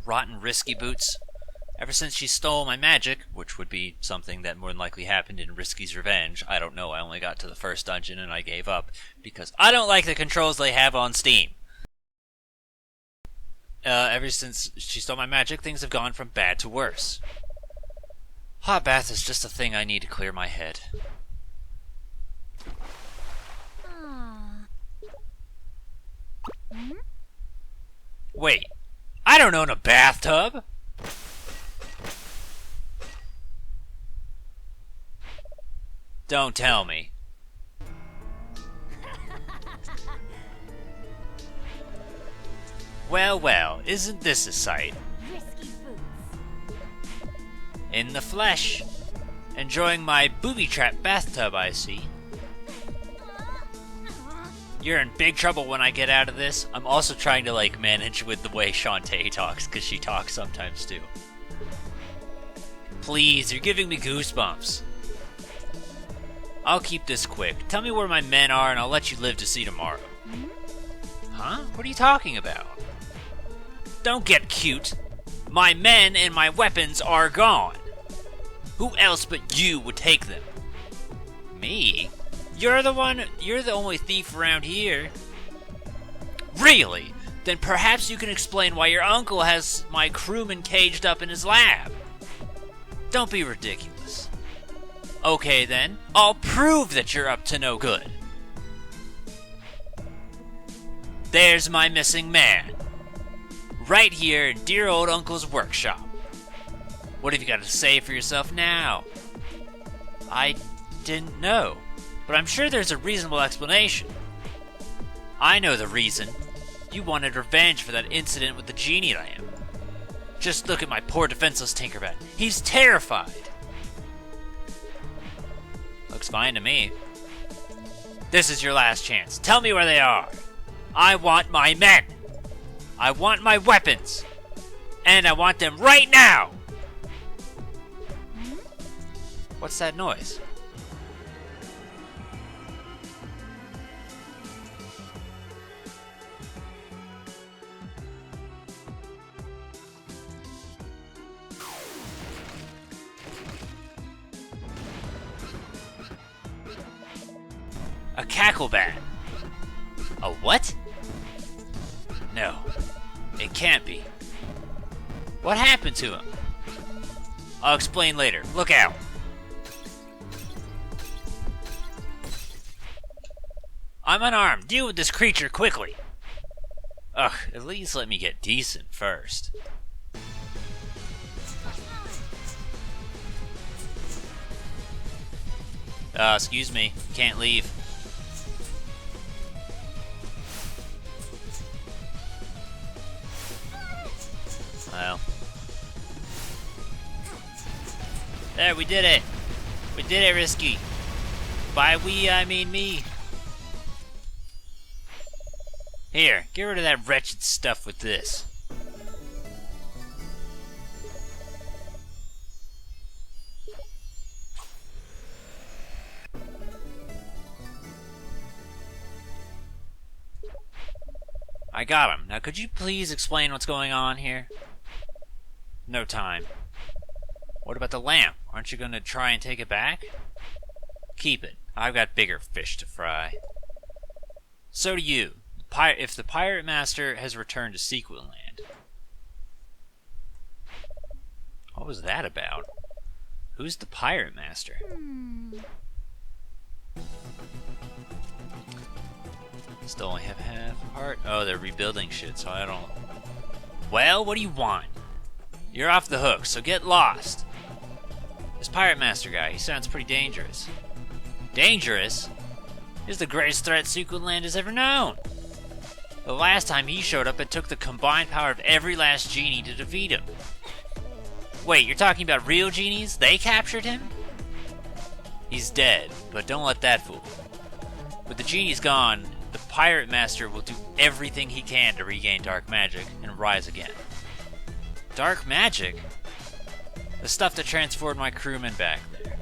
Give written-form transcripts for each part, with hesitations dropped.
rotten risky boots. Ever since she stole my magic, which would be something that more than likely happened in Risky's Revenge, I don't know, I only got to the first dungeon and I gave up, because I don't like the controls they have on Steam. Ever since she stole my magic, things have gone from bad to worse. Hot bath is just a thing I need to clear my head. Wait, I don't own a bathtub! Don't tell me. Well, well, isn't this a sight? In the flesh. Enjoying my booby-trapped bathtub, I see. You're in big trouble when I get out of this. I'm also trying to, manage with the way Shantae talks, because she talks sometimes, too. Please, you're giving me goosebumps. I'll keep this quick. Tell me where my men are, and I'll let you live to see tomorrow. Huh? What are you talking about? Don't get cute. My men and my weapons are gone. Who else but you would take them? Me? You're the only thief around here. Really? Then perhaps you can explain why your uncle has my crewmen caged up in his lab. Don't be ridiculous. Okay then, I'll prove that you're up to no good. There's my missing man. Right here in dear old uncle's workshop. What have you got to say for yourself now? I didn't know, but I'm sure there's a reasonable explanation. I know the reason. You wanted revenge for that incident with the genie lamp. Just look at my poor defenseless Tinkerbell. He's terrified. Looks fine to me. This is your last chance. Tell me where they are. I want my men. I want my weapons. And I want them right now. What's that noise? A cacklebat. A what? No, it can't be. What happened to him? I'll explain later. Look out. I'm unarmed. Deal with this creature quickly. Ugh, at least let me get decent first. Excuse me. Can't leave. Well. There, we did it. We did it, Risky. By we, I mean me. Here, get rid of that wretched stuff with this. I got him. Now could you please explain what's going on here? No time. What about the lamp? Aren't you going to try and take it back? Keep it. I've got bigger fish to fry. So do you. If the Pirate Master has returned to Sequel Land. What was that about? Who's the Pirate Master? Still only have half a heart? Oh, they're rebuilding shit, so I don't... Well, what do you want? You're off the hook, so get lost. This Pirate Master guy, he sounds pretty dangerous. Dangerous? He's the greatest threat Sequel Land has ever known. The last time he showed up, it took the combined power of every last genie to defeat him. Wait, you're talking about real genies? They captured him? He's dead, but don't let that fool you. With the genies gone, the Pirate Master will do everything he can to regain dark magic and rise again. Dark magic? The stuff that transformed my crewmen back there.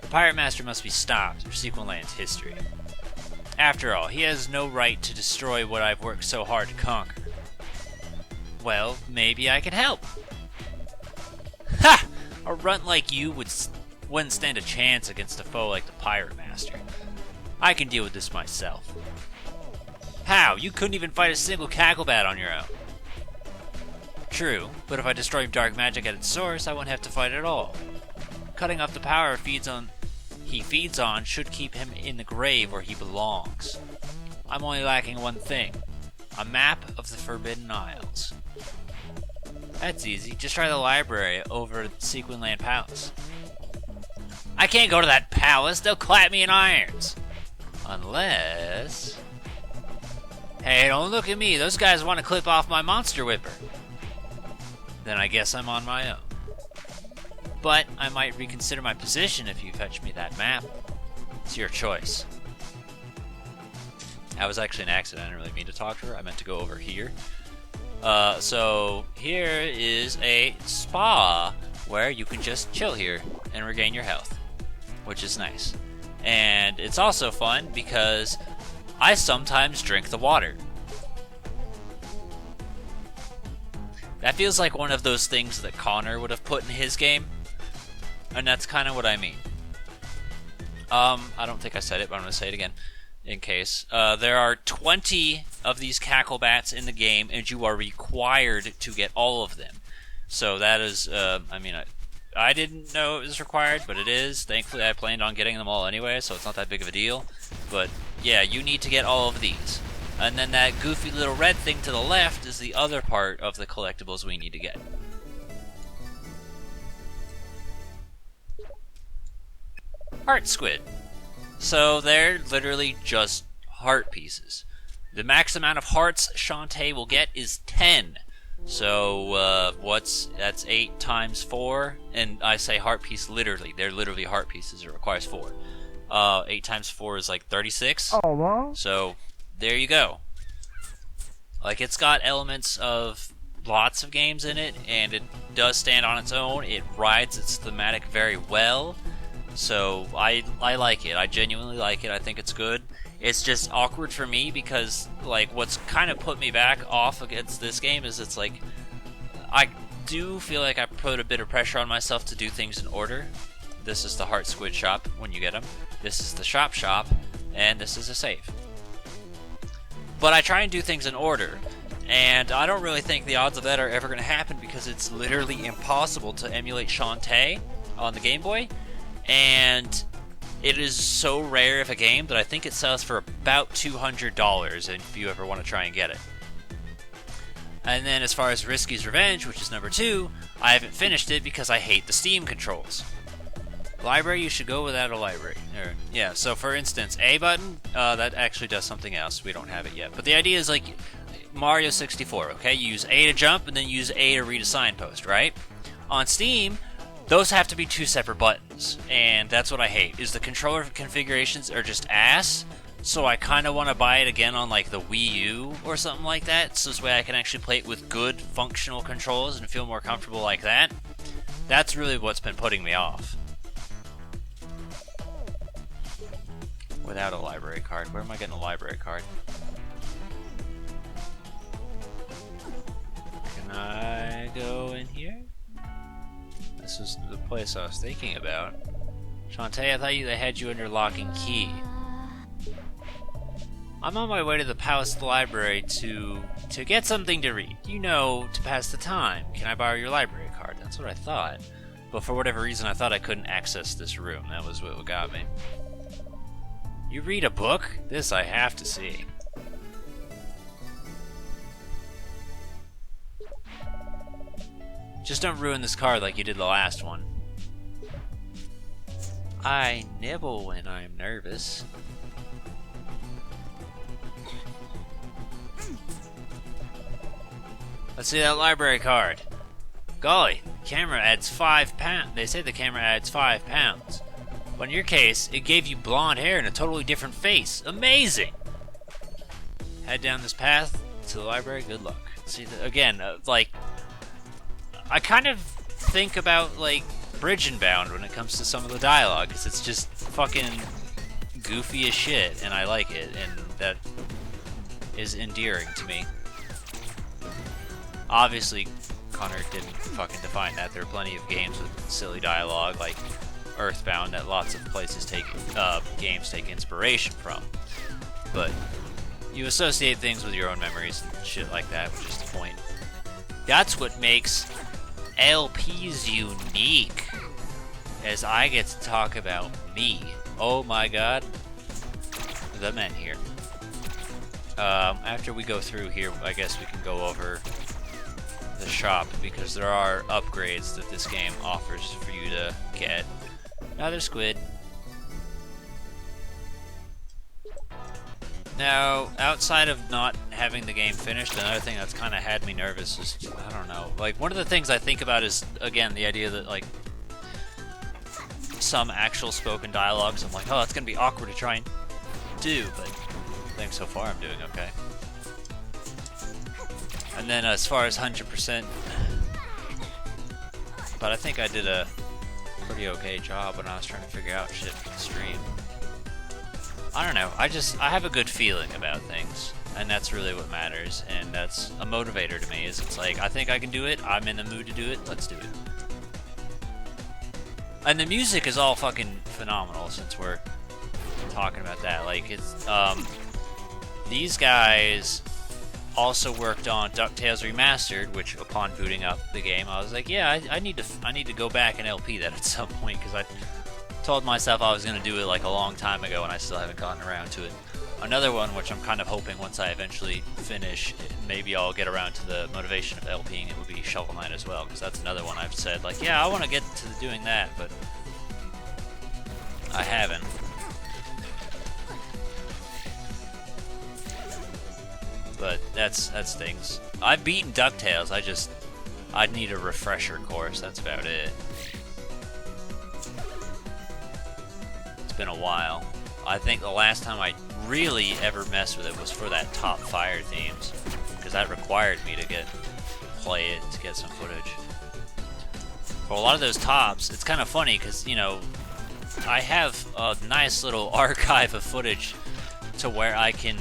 The Pirate Master must be stopped, or Sequel Land's history. After all, he has no right to destroy what I've worked so hard to conquer. well, maybe I can help. Ha! A runt like you wouldn't stand a chance against a foe like the Pirate Master. I can deal with this myself. How? You couldn't even fight a single cacklebat on your own. True, but if I destroy dark magic at its source, I won't have to fight at all. Cutting off the power he feeds on should keep him in the grave where he belongs. I'm only lacking one thing. A map of the Forbidden Isles. That's easy. Just try the library over at Sequinland Palace. I can't go to that palace. They'll clap me in irons. Unless... Hey, don't look at me. Those guys want to clip off my monster whipper. Then I guess I'm on my own. But I might reconsider my position if you fetch me that map. It's your choice. That was actually an accident. I didn't really mean to talk to her. I meant to go over here. So here is a spa where you can just chill here and regain your health, which is nice. And it's also fun because I sometimes drink the water. That feels like one of those things that Connor would have put in his game, and that's kind of what I mean. I don't think I said it, but I'm going to say it again in case. There are 20 of these cacklebats in the game, and you are required to get all of them. So that is, I didn't know it was required, but it is. Thankfully, I planned on getting them all anyway, so it's not that big of a deal. But yeah, you need to get all of these. And then that goofy little red thing to the left is the other part of the collectibles we need to get. Heart squid. So they're literally just heart pieces. The max amount of hearts Shantae will get is 10. So that's 8 times 4, and I say heart piece literally. They're literally heart pieces. It requires 4. 8 times 4 is like 36. Oh, wow. So there you go. Like, it's got elements of lots of games in it, and it does stand on its own. It rides its thematic very well. So I like it. I genuinely like it. I think it's good. It's just awkward for me because, like, what's kind of put me back off against this game is it's like, I do feel like I put a bit of pressure on myself to do things in order. This is the Heart Squid shop when you get them. This is the shop, and this is a save. But I try and do things in order, and I don't really think the odds of that are ever going to happen because it's literally impossible to emulate Shantae on the Game Boy, and it is so rare of a game that I think it sells for about $200 if you ever want to try and get it. And then as far as Risky's Revenge, which is number 2, I haven't finished it because I hate the Steam controls. Library, you should go without a library. Yeah, so for instance, A button, that actually does something else. We don't have it yet. But the idea is like Mario 64, okay? You use A to jump, and then you use A to read a signpost, right? On Steam, those have to be 2 separate buttons, and that's what I hate, is the controller configurations are just ass, so I kind of want to buy it again on like the Wii U or something like that, so this way I can actually play it with good functional controls and feel more comfortable like that. That's really what's been putting me off. Without a library card. Where am I getting a library card? Can I go in here? This is the place I was thinking about. Shantae, I thought they had you under lock and key. I'm on my way to the Palace Library to get something to read. You know, to pass the time. Can I borrow your library card? That's what I thought. But for whatever reason, I thought I couldn't access this room. That was what got me. You read a book? This I have to see. Just don't ruin this card like you did the last one. I nibble when I'm nervous. Let's see that library card. Golly, camera adds 5 pounds. They say the camera adds 5 pounds. But in your case, it gave you blonde hair and a totally different face. Amazing! Head down this path to the library. Good luck. See, again, like, I kind of think about, like, Bridge and Bound when it comes to some of the dialogue, because it's just fucking goofy as shit, and I like it, and that is endearing to me. Obviously, Connor didn't fucking define that. There are plenty of games with silly dialogue, like Earthbound, that lots of places take games take inspiration from. But you associate things with your own memories and shit like that, which is the point. That's what makes LPs unique, as I get to talk about me. Oh my god, the men here. After we go through here, I guess we can go over the shop, because there are upgrades that this game offers for you to get. Another squid. Now, outside of not having the game finished, another thing that's kind of had me nervous is, I don't know, like, one of the things I think about is, again, the idea that, like, some actual spoken dialogues, I'm like, oh, that's gonna be awkward to try and do, but I think so far I'm doing okay. And then as far as 100%, but I think I did a pretty okay job when I was trying to figure out shit for the stream. I don't know, I have a good feeling about things, and that's really what matters, and that's a motivator to me, is it's like, I think I can do it, I'm in the mood to do it, let's do it. And the music is all fucking phenomenal, since we're talking about that. Like, it's, these guys also worked on DuckTales Remastered, which upon booting up the game, I was like, yeah, I need to go back and LP that at some point, because I told myself I was going to do it like a long time ago, and I still haven't gotten around to it. Another one, which I'm kind of hoping once I eventually finish, maybe I'll get around to the motivation of LPing, it would be Shovel Knight as well, because that's another one I've said, like, yeah, I want to get to doing that, but I haven't. But that's things. I've beaten DuckTales, I need a refresher course, that's about it. It's been a while. I think the last time I really ever messed with it was for that top fire themes, because that required me to play it to get some footage. For a lot of those tops, it's kind of funny because, you know, I have a nice little archive of footage to where I can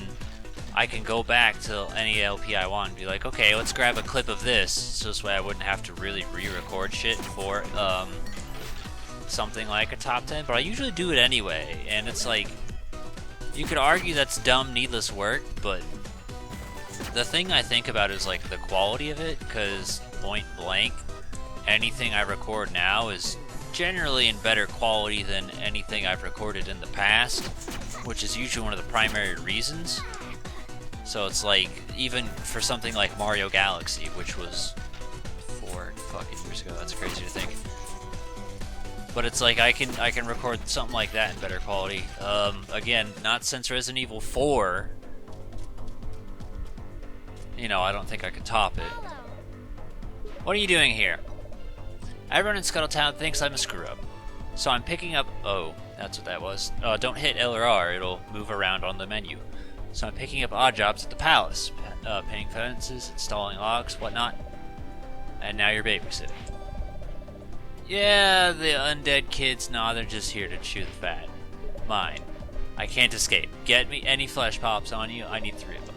go back to any LP I want and be like, okay, let's grab a clip of this, so this way I wouldn't have to really re-record shit for something like a top 10, but I usually do it anyway, and it's like, you could argue that's dumb, needless work, but the thing I think about is like the quality of it, because point blank, anything I record now is generally in better quality than anything I've recorded in the past, which is usually one of the primary reasons. So it's like, even for something like Mario Galaxy, which was 4 fucking years ago, that's crazy to think. But it's like, I can record something like that in better quality. Again, not since Resident Evil 4. You know, I don't think I could top it. What are you doing here? Everyone in Scuttletown thinks I'm a screw-up. So I'm picking up... Oh, that's what that was. Don't hit L or R, it'll move around on the menu. So I'm picking up odd jobs at the palace. Painting fences, installing logs, whatnot. And now you're babysitting. Yeah, the undead kids, nah, they're just here to chew the fat. Mine. I can't escape. Get me any flesh pops on you, I need 3 of them.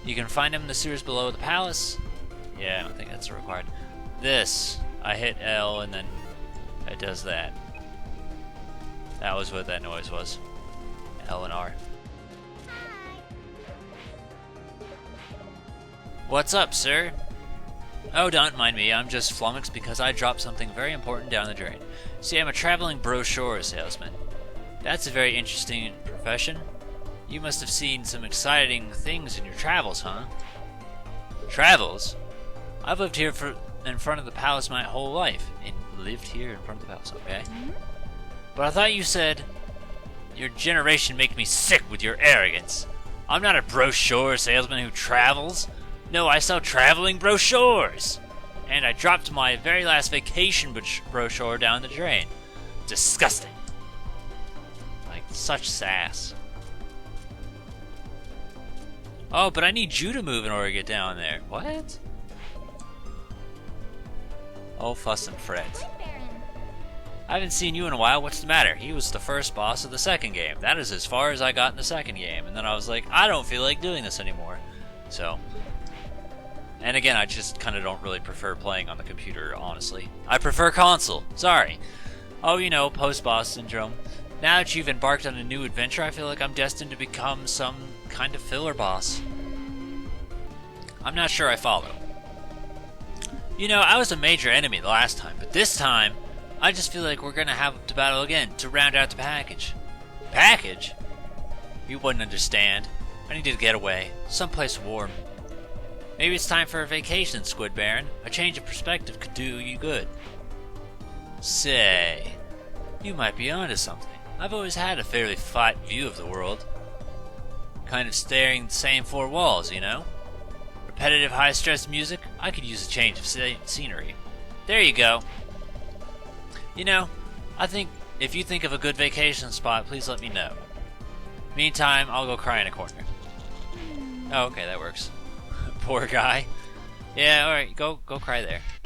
You can find them in the sewers below the palace. Yeah, I don't think that's required. This, I hit L and then it does that. That was what that noise was. L and R. What's up, sir? Oh, don't mind me, I'm just flummoxed because I dropped something very important down the drain. See, I'm a traveling brochure salesman. That's a very interesting profession. You must have seen some exciting things in your travels, huh? Travels? I've lived here in front of the palace my whole life. And lived here in front of the palace, okay? But I thought you said, your generation makes me sick with your arrogance. I'm not a brochure salesman who travels. No, I sell traveling brochures! And I dropped my very last vacation brochure down the drain. Disgusting. Like, such sass. Oh, but I need you to move in order to get down there. What? Oh, fuss and fret. I haven't seen you in a while, what's the matter? He was the first boss of the second game. That is as far as I got in the second game. And then I was like, I don't feel like doing this anymore. So... And again, I just kind of don't really prefer playing on the computer, honestly. I prefer console. Sorry. Oh, you know, post-boss syndrome. Now that you've embarked on a new adventure, I feel like I'm destined to become some kind of filler boss. I'm not sure I follow. You know, I was a major enemy the last time, but this time, I just feel like we're gonna have to battle again to round out the package. Package? You wouldn't understand. I needed to get away, someplace warm. Maybe it's time for a vacation, Squid Baron. A change of perspective could do you good. Say, you might be onto something. I've always had a fairly flat view of the world. Kind of staring at the same four walls, you know? Repetitive high-stress music? I could use a change of scenery. There you go. You know, I think if you think of a good vacation spot, please let me know. Meantime, I'll go cry in a corner. Oh, okay, that works. Poor guy. Yeah, alright, go cry there.